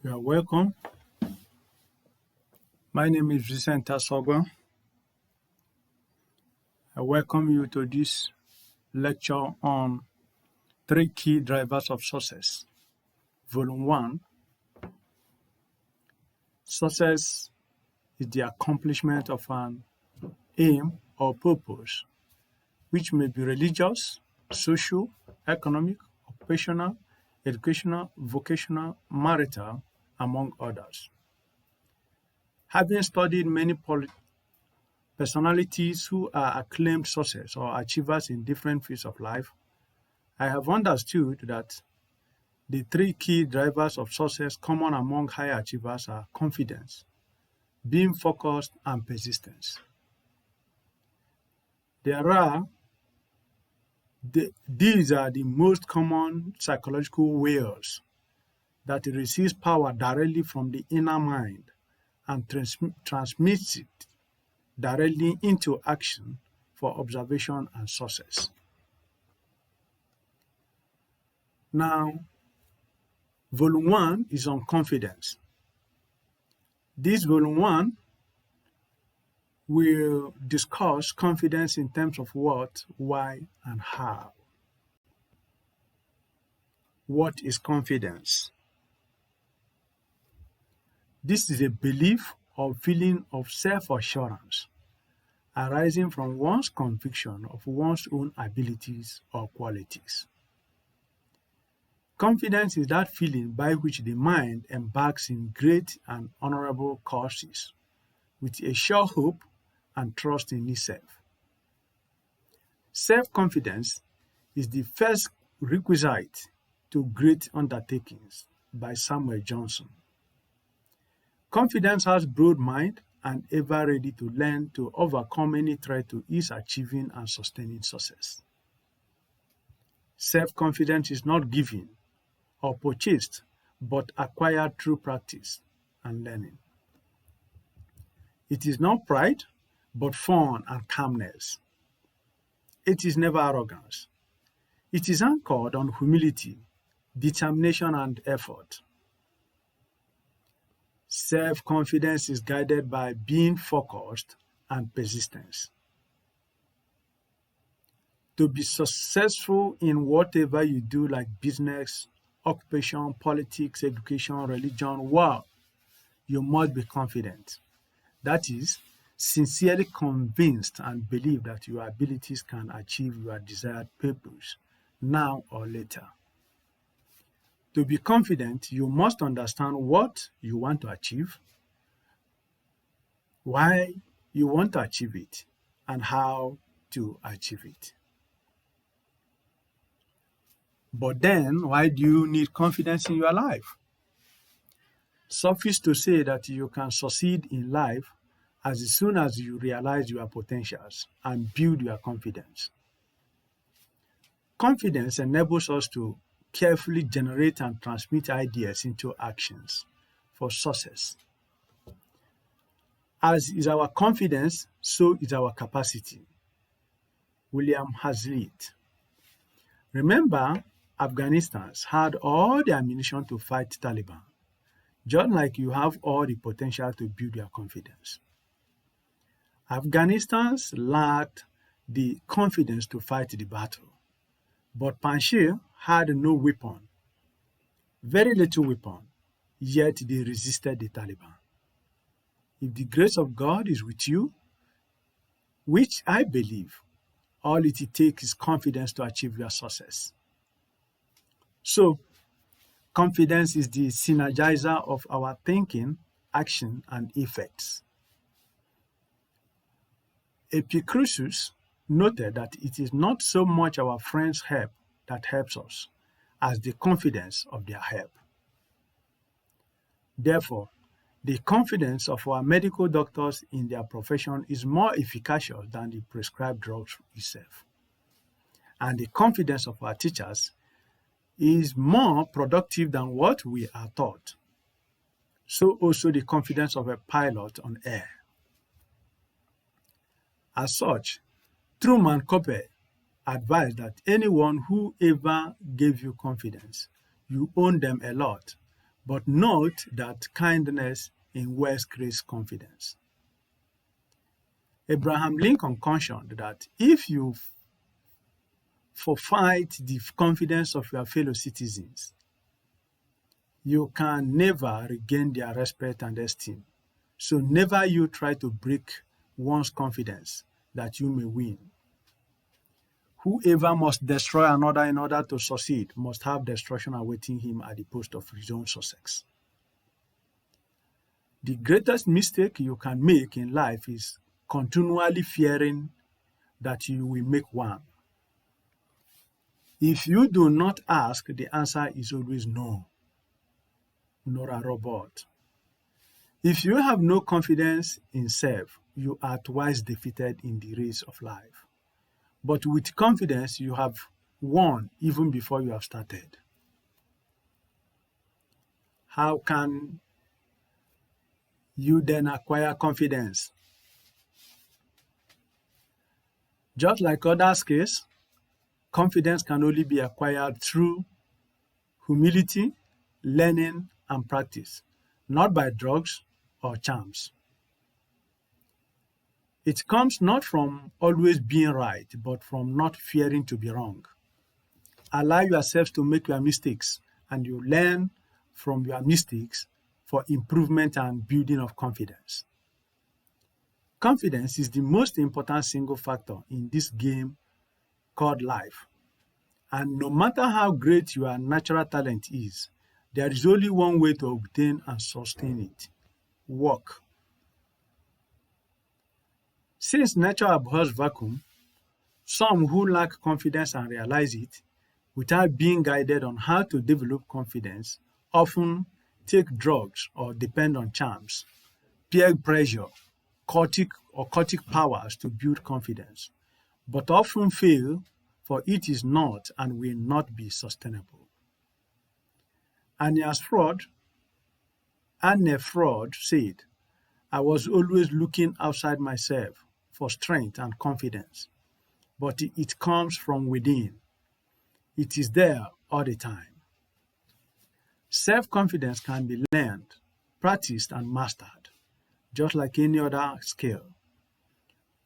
You are welcome. My name is Vicente Sogwa. I welcome you to this lecture on 3 key drivers of success. Volume 1. Success is the accomplishment of an aim or purpose, which may be religious, social, economic, occupational, educational, vocational, marital, among others. Having studied many personalities who are acclaimed success or achievers in different fields of life, I have understood that the 3 key drivers of success common among high achievers are confidence, being focused, and persistence. These are the most common psychological ways that receives power directly from the inner mind and transmits it directly into action for observation and success. Now, Volume 1 is on confidence. This Volume 1 will discuss confidence in terms of what, why, and how. What is confidence? This is a belief or feeling of self-assurance arising from one's conviction of one's own abilities or qualities. Confidence is that feeling by which the mind embarks in great and honorable causes with a sure hope and trust in itself. Self-confidence is the first requisite to great undertakings by Samuel Johnson. Confidence has broad mind and ever ready to learn to overcome any threat to its achieving and sustaining success. Self-confidence is not given or purchased, but acquired through practice and learning. It is not pride, but fun and calmness. It is never arrogance. It is anchored on humility, determination, and effort. Self-confidence is guided by being focused and persistence. To be successful in whatever you do, like business, occupation, politics, education, religion, you must be confident. That is, sincerely convinced and believe that your abilities can achieve your desired purpose, now or later. To be confident, you must understand what you want to achieve, why you want to achieve it, and how to achieve it. But then, why do you need confidence in your life? Suffice to say that you can succeed in life as soon as you realize your potentials and build your confidence. Confidence enables us to carefully generate and transmit ideas into actions for success. As is our confidence, so is our capacity. William Hazlitt. Remember, Afghanistans had all the ammunition to fight Taliban, just like you have all the potential to build your confidence. Afghanistans lacked the confidence to fight the battle, but Panjshir had no weapon, very little weapon, yet they resisted the Taliban. If the grace of God is with you, which I believe, all it takes is confidence to achieve your success. So, confidence is the synergizer of our thinking, action, and effects. Epicurus noted that it is not so much our friends' help that helps us as the confidence of their help. Therefore, the confidence of our medical doctors in their profession is more efficacious than the prescribed drugs itself. And the confidence of our teachers is more productive than what we are taught. So also the confidence of a pilot on air. As such, Truman Capote advised that anyone who ever gave you confidence, you owe them a lot, But note that kindness in words creates confidence. Abraham Lincoln cautioned that if you forfeit the confidence of your fellow citizens, you can never regain their respect and esteem. So never you try to break one's confidence that you may win. Whoever must destroy another in order to succeed must have destruction awaiting him at the post of his own success. The greatest mistake you can make in life is continually fearing that you will make one. If you do not ask, the answer is always no, nor a robot. If you have no confidence in self, you are twice defeated in the race of life. But with confidence, you have won even before you have started. How can you then acquire confidence? Just like other skills, confidence can only be acquired through humility, learning, and practice, not by drugs or charms. It comes not from always being right, but from not fearing to be wrong. Allow yourselves to make your mistakes, and you learn from your mistakes for improvement and building of confidence. Confidence is the most important single factor in this game called life. And no matter how great your natural talent is, there is only one way to obtain and sustain it: work. Since nature abhors vacuum, some who lack confidence and realize it, without being guided on how to develop confidence, often take drugs or depend on charms, peer pressure, occultic powers to build confidence, but often fail, for it is not and will not be sustainable. Anne Freud said, "I was always looking outside myself for strength and confidence, but it comes from within. It is there all the time." Self-confidence can be learned, practiced, and mastered, just like any other skill.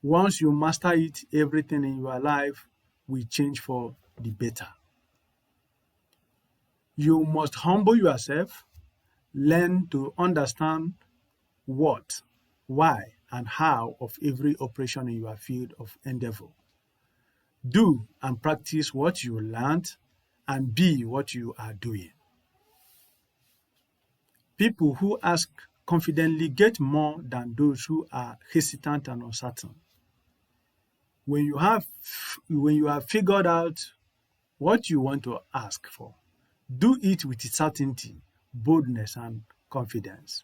Once you master it, everything in your life will change for the better. You must humble yourself, learn to understand what, why, and how of every operation in your field of endeavor. Do and practice what you learned, and be what you are doing. People who ask confidently get more than those who are hesitant and uncertain. When you have figured out what you want to ask for, do it with certainty, boldness, and confidence.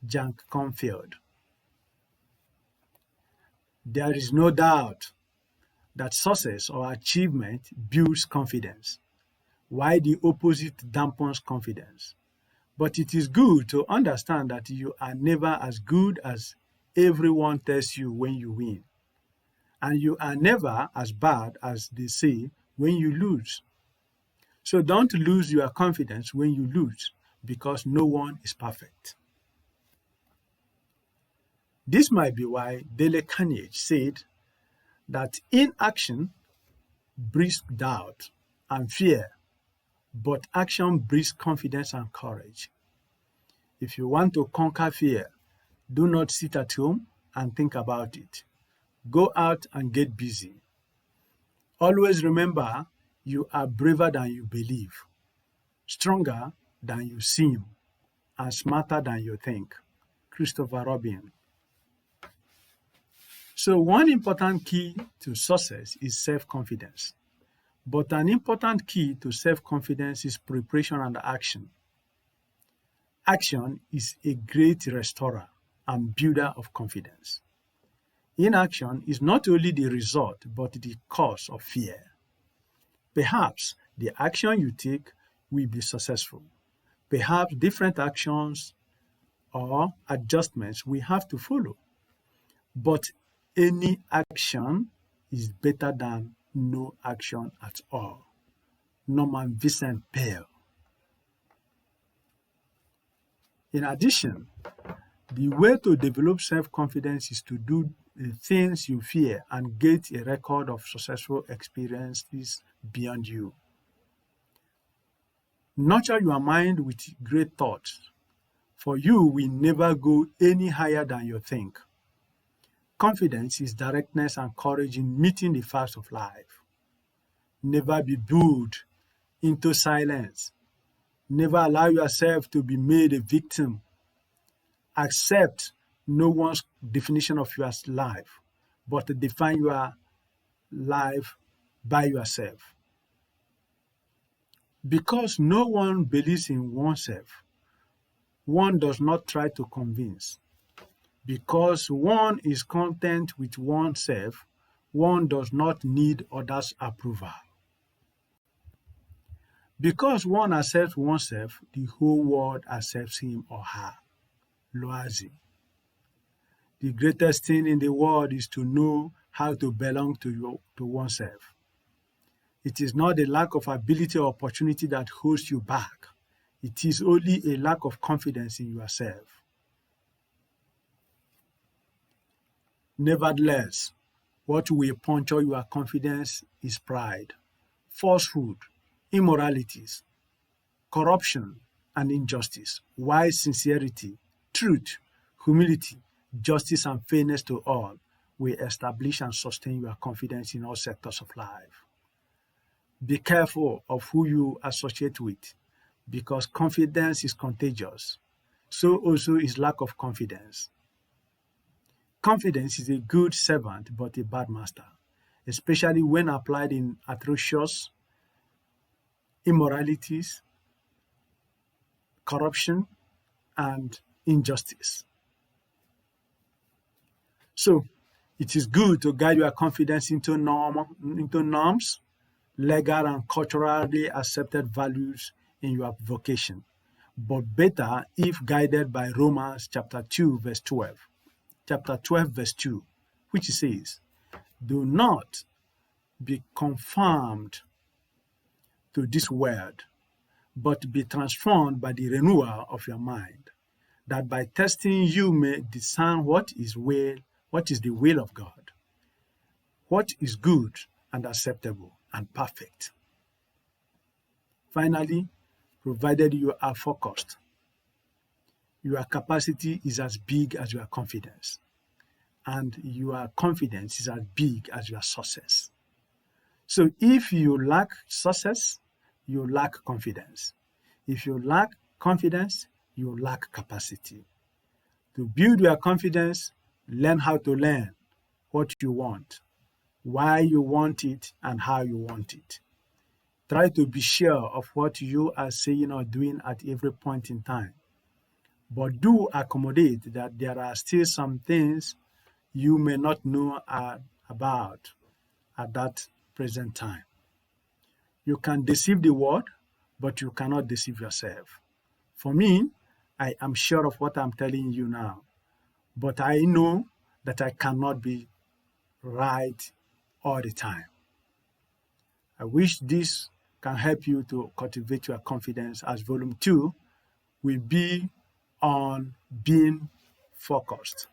Jack Canfield. There is no doubt that success or achievement builds confidence, while the opposite dampens confidence. But it is good to understand that you are never as good as everyone tells you when you win, and you are never as bad as they say when you lose. So don't lose your confidence when you lose, because no one is perfect. This might be why Dale Carnegie said that inaction breeds doubt and fear, but action breeds confidence and courage. If you want to conquer fear, do not sit at home and think about it. Go out and get busy. Always remember, you are braver than you believe, stronger than you seem, and smarter than you think. Christopher Robin. So one important key to success is self-confidence. But an important key to self-confidence is preparation and action. Action is a great restorer and builder of confidence. Inaction is not only the result, but the cause of fear. Perhaps the action you take will be successful. Perhaps different actions or adjustments we have to follow. But any action is better than no action at all. Norman Vincent Peale. In addition, the way to develop self-confidence is to do the things you fear and get a record of successful experiences beyond you. Nurture your mind with great thoughts, for you will never go any higher than you think. Confidence is directness and courage in meeting the facts of life. Never be bullied into silence. Never allow yourself to be made a victim. Accept no one's definition of your life, but define your life by yourself. Because no one believes in oneself, one does not try to convince. Because one is content with oneself, one does not need others' approval. Because one accepts oneself, the whole world accepts him or her. Loazi. The greatest thing in the world is to know how to belong to oneself. It is not the lack of ability or opportunity that holds you back. It is only a lack of confidence in yourself. Nevertheless, what will puncture your confidence is pride, falsehood, immoralities, corruption, and injustice, while sincerity, truth, humility, justice, and fairness to all will establish and sustain your confidence in all sectors of life. Be careful of who you associate with, because confidence is contagious. So also is lack of confidence. Confidence is a good servant but a bad master, especially when applied in atrocious immoralities, corruption, and injustice. So, it is good to guide your confidence into norms, legal and culturally accepted values in your vocation, but better if guided by Romans chapter 12, verse 2, which says, "Do not be conformed to this world, but be transformed by the renewal of your mind, that by testing you may discern what is the will of God, what is good and acceptable and perfect." Finally, provided you are focused, your capacity is as big as your confidence, and your confidence is as big as your success. So if you lack success, you lack confidence. If you lack confidence, you lack capacity. To build your confidence, learn how to learn what you want, why you want it, and how you want it. Try to be sure of what you are saying or doing at every point in time. But do accommodate that there are still some things you may not know about at that present time. You can deceive the world, but you cannot deceive yourself. For me, I am sure of what I'm telling you now, but I know that I cannot be right all the time. I wish this can help you to cultivate your confidence, as Volume 2 will be on being focused.